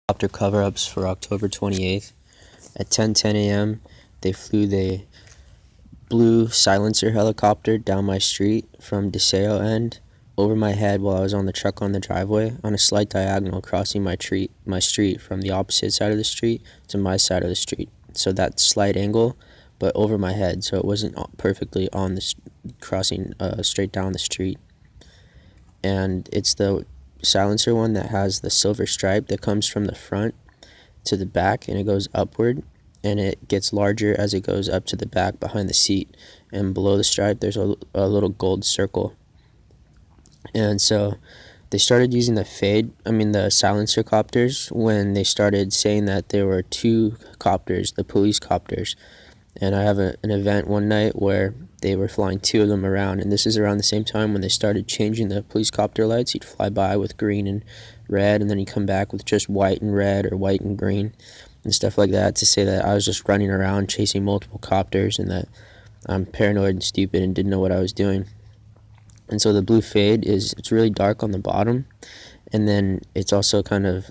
Copter cover-ups for October 28th. At 10:10 a.m., they flew the blue silencer helicopter down my street from Deseo end over my head while I was on the truck on the driveway on a slight diagonal crossing my street from the opposite side of the street to my side of the street. So that slight angle, but over my head, so it wasn't perfectly on the crossing straight down the street. And it's the silencer one that has the silver stripe that comes from the front to the back, and it goes upward, and it gets larger as it goes up to the back behind the seat, and below the stripe there's a little gold circle. And so they started using the silencer copters when they started saying that there were two copters, the police copters. And I have an event one night where they were flying two of them around, and this is around the same time when they started changing the police copter lights. He'd fly by with green and red, and then he'd come back with just white and red or white and green and stuff like that, to say that I was just running around chasing multiple copters and that I'm paranoid and stupid and didn't know what I was doing. And so the blue fade it's really dark on the bottom, and then it's also kind of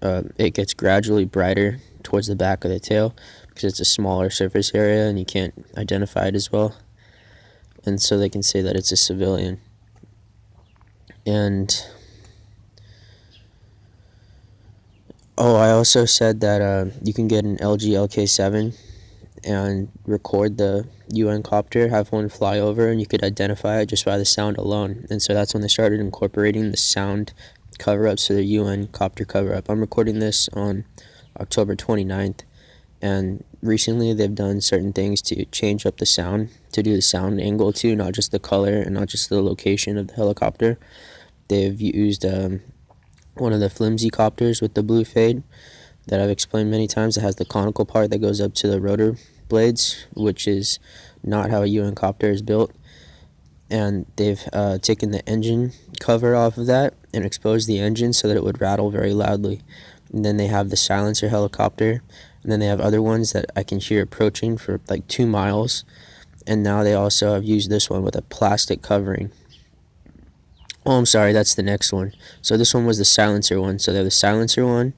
it gets gradually brighter towards the back of the tail because it's a smaller surface area and you can't identify it as well. And so they can say that it's a civilian. And I also said that you can get an LG LK7 and record the UN copter, have one fly over, and you could identify it just by the sound alone. And so that's when they started incorporating the sound cover-ups to the UN copter cover-up. I'm recording this on October 29th, and recently they've done certain things to change up the sound, to do the sound angle too, not just the color and not just the location of the helicopter. They've used one of the flimsy copters with the blue fade that I've explained many times. It has the conical part that goes up to the rotor blades, which is not how a UN copter is built. And they've taken the engine cover off of that and exposed the engine so that it would rattle very loudly. And then they have the silencer helicopter, and then they have other ones that I can hear approaching for like 2 miles. And now they also have used this one with a plastic covering. Oh, I'm sorry, that's the next one. So this one was the silencer one. So they have the silencer one,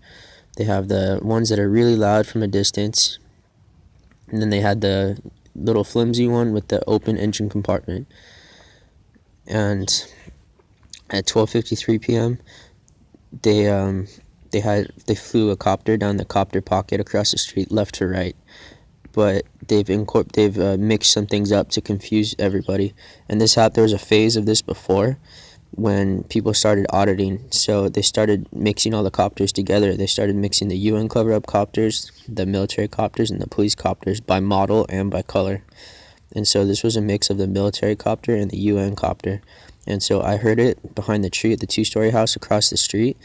they have the ones that are really loud from a distance, and then they had the little flimsy one with the open engine compartment. And at 12:53 p.m., they flew a copter down the copter pocket across the street, left to right. But they've mixed some things up to confuse everybody. And there was a phase of this before when people started auditing. So they started mixing all the copters together. They started mixing the UN cover-up copters, the military copters, and the police copters by model and by color. And so this was a mix of the military copter and the UN copter. And so I heard it behind the tree at the 2-story house across the street.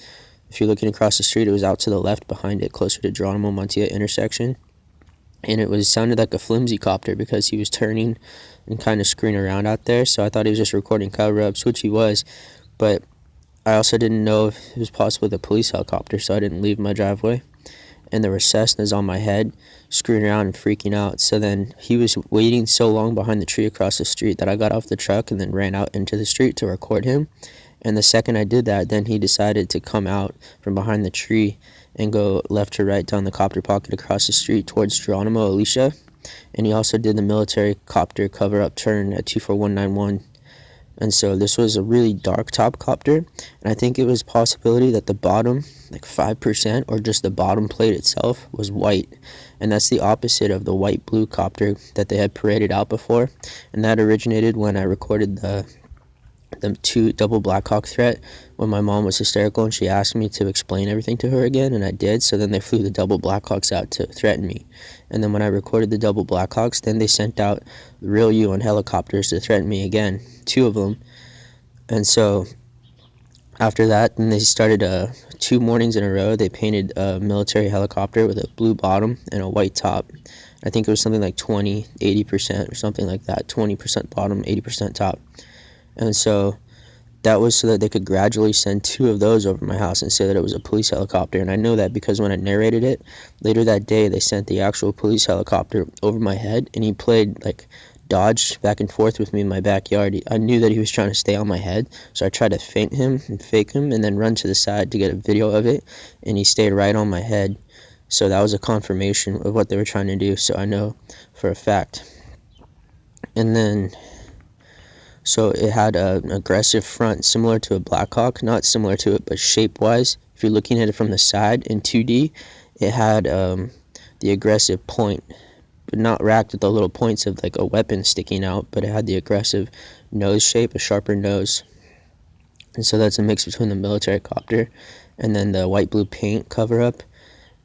If you're looking across the street, it was out to the left behind it, closer to Geronimo Montia intersection. And it sounded like a flimsy copter because he was turning and kind of screwing around out there. So I thought he was just recording cover-ups, which he was. But I also didn't know if it was possibly the police helicopter, so I didn't leave my driveway. And there were Cessnas on my head, screwing around and freaking out. So then he was waiting so long behind the tree across the street that I got off the truck and then ran out into the street to record him. And the second I did that, then he decided to come out from behind the tree and go left to right down the copter pocket across the street towards Geronimo Alicia. And he also did the military copter cover-up turn at 24191. And so this was a really dark top copter, and I think it was a possibility that the bottom, like 5%, or just the bottom plate itself, was white. And that's the opposite of the white-blue copter that they had paraded out before. And that originated when I recorded the two double Black Hawk threat when my mom was hysterical and she asked me to explain everything to her again, and I did. So then they flew the double Black Hawks out to threaten me. And then when I recorded the double Black Hawks, then they sent out the real UN helicopters to threaten me again, 2 of them. And so after that, then they started 2 mornings in a row, they painted a military helicopter with a blue bottom and a white top. I think it was something like 80% or something like that, 20% bottom, 80% top. And so that was so that they could gradually send 2 of those over my house and say that it was a police helicopter. And I know that because when I narrated it, later that day they sent the actual police helicopter over my head, and he played like dodged back and forth with me in my backyard. I knew that he was trying to stay on my head, so I tried to feint him and fake him and then run to the side to get a video of it, and he stayed right on my head. So that was a confirmation of what they were trying to do, so I know for a fact. And then, so it had an aggressive front similar to a Blackhawk, not similar to it, but shape-wise. If you're looking at it from the side in 2D, it had the aggressive point, but not racked with the little points of like a weapon sticking out, but it had the aggressive nose shape, a sharper nose. And so that's a mix between the military copter and then the white blue paint cover up,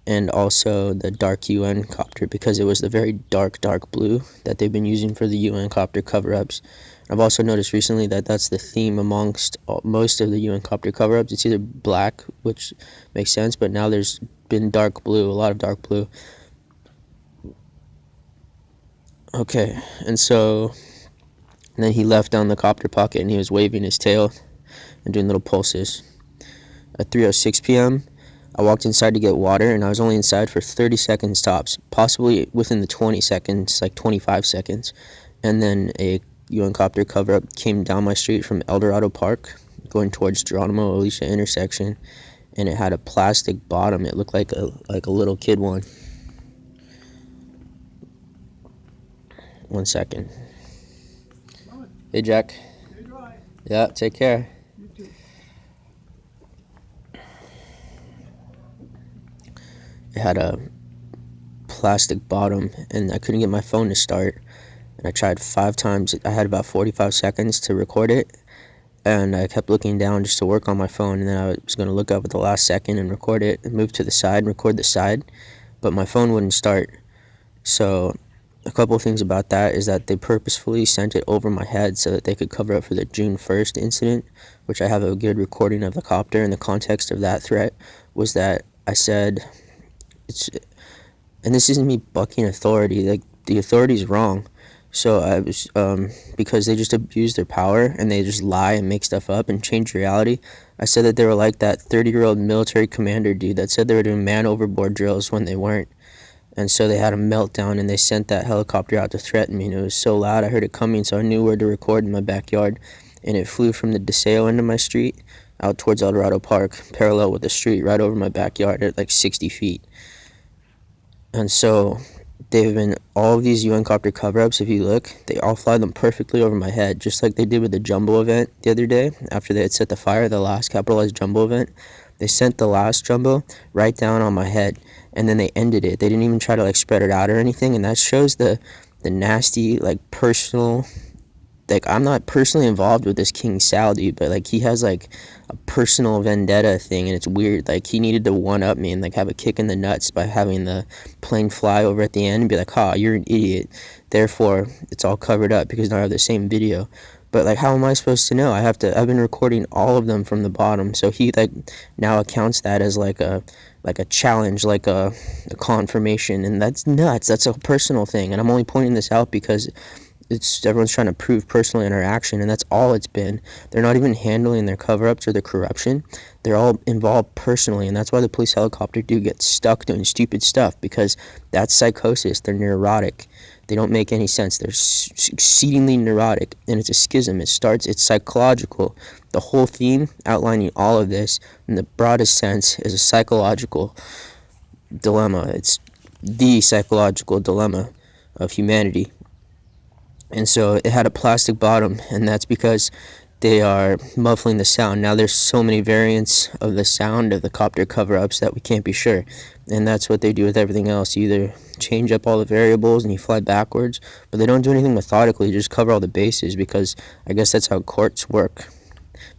and also the dark UN copter, because it was the very dark blue that they've been using for the UN copter cover-ups. I've also noticed recently that that's the theme amongst most of the UN copter cover-ups. It's either black, which makes sense, but now there's been dark blue, a lot of dark blue. Okay, and then he left down the copter pocket and he was waving his tail and doing little pulses. At 3:06 p.m., I walked inside to get water, and I was only inside for 30 seconds tops, possibly within the 20 seconds, like 25 seconds. And then a UN copter cover-up came down my street from El Dorado Park, going towards Geronimo Alicia intersection, and it had a plastic bottom. It looked like a little kid one. 1 second. Hey, Jack. Yeah, take care. It had a plastic bottom, and I couldn't get my phone to start. And I tried 5 times. I had about 45 seconds to record it, and I kept looking down just to work on my phone. And then I was going to look up at the last second and record it, and move to the side and record the side, but my phone wouldn't start. So a couple of things about that is that they purposefully sent it over my head so that they could cover up for the June 1st incident, which I have a good recording of the copter. And the context of that threat was that I said, and this isn't me bucking authority, like the authority's wrong. So I was, because they just abuse their power and they just lie and make stuff up and change reality. I said that they were like that 30-year-old military commander dude that said they were doing man overboard drills when they weren't. And so they had a meltdown, and they sent that helicopter out to threaten me, and it was so loud I heard it coming, so I knew where to record in my backyard. And it flew from the DeSeo end of my street out towards El Dorado Park, parallel with the street, right over my backyard at like 60 feet. And so they've been, all of these UN copter cover-ups, if you look, they all fly them perfectly over my head, just like they did with the Jumbo event the other day after they had set the fire, the last capitalized Jumbo event. They sent the last Jumbo right down on my head, and then they ended it. They didn't even try to like spread it out or anything, and that shows the nasty, like, personal, like, I'm not personally involved with this King Sal dude, but like he has like a personal vendetta thing, and it's weird. Like, he needed to one up me and like have a kick in the nuts by having the plane fly over at the end and be like, "Ha, you're an idiot, therefore it's all covered up because now I have the same video." But like, how am I supposed to know? I've been recording all of them from the bottom, so he like now accounts that as like a challenge, like a confirmation, and that's nuts. That's a personal thing, and I'm only pointing this out because everyone's trying to prove personal interaction, and that's all it's been. They're not even handling their cover-ups or their corruption. They're all involved personally, and that's why the police helicopter do get stuck doing stupid stuff, because that's psychosis. They're neurotic. They don't make any sense. They're exceedingly neurotic, and it's a schism. It's psychological. The whole theme outlining all of this in the broadest sense is a psychological dilemma. It's the psychological dilemma of humanity. And so it had a plastic bottom, and that's because they are muffling the sound. Now there's so many variants of the sound of the copter cover-ups that we can't be sure, and that's what they do with everything else. You either change up all the variables and you fly backwards, but they don't do anything methodically, just cover all the bases, because I guess that's how courts work,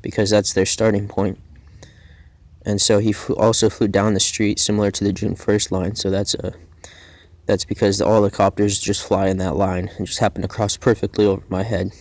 because that's their starting point. And so he also flew down the street similar to the June 1st line, so that's because all the copters just fly in that line and just happen to cross perfectly over my head.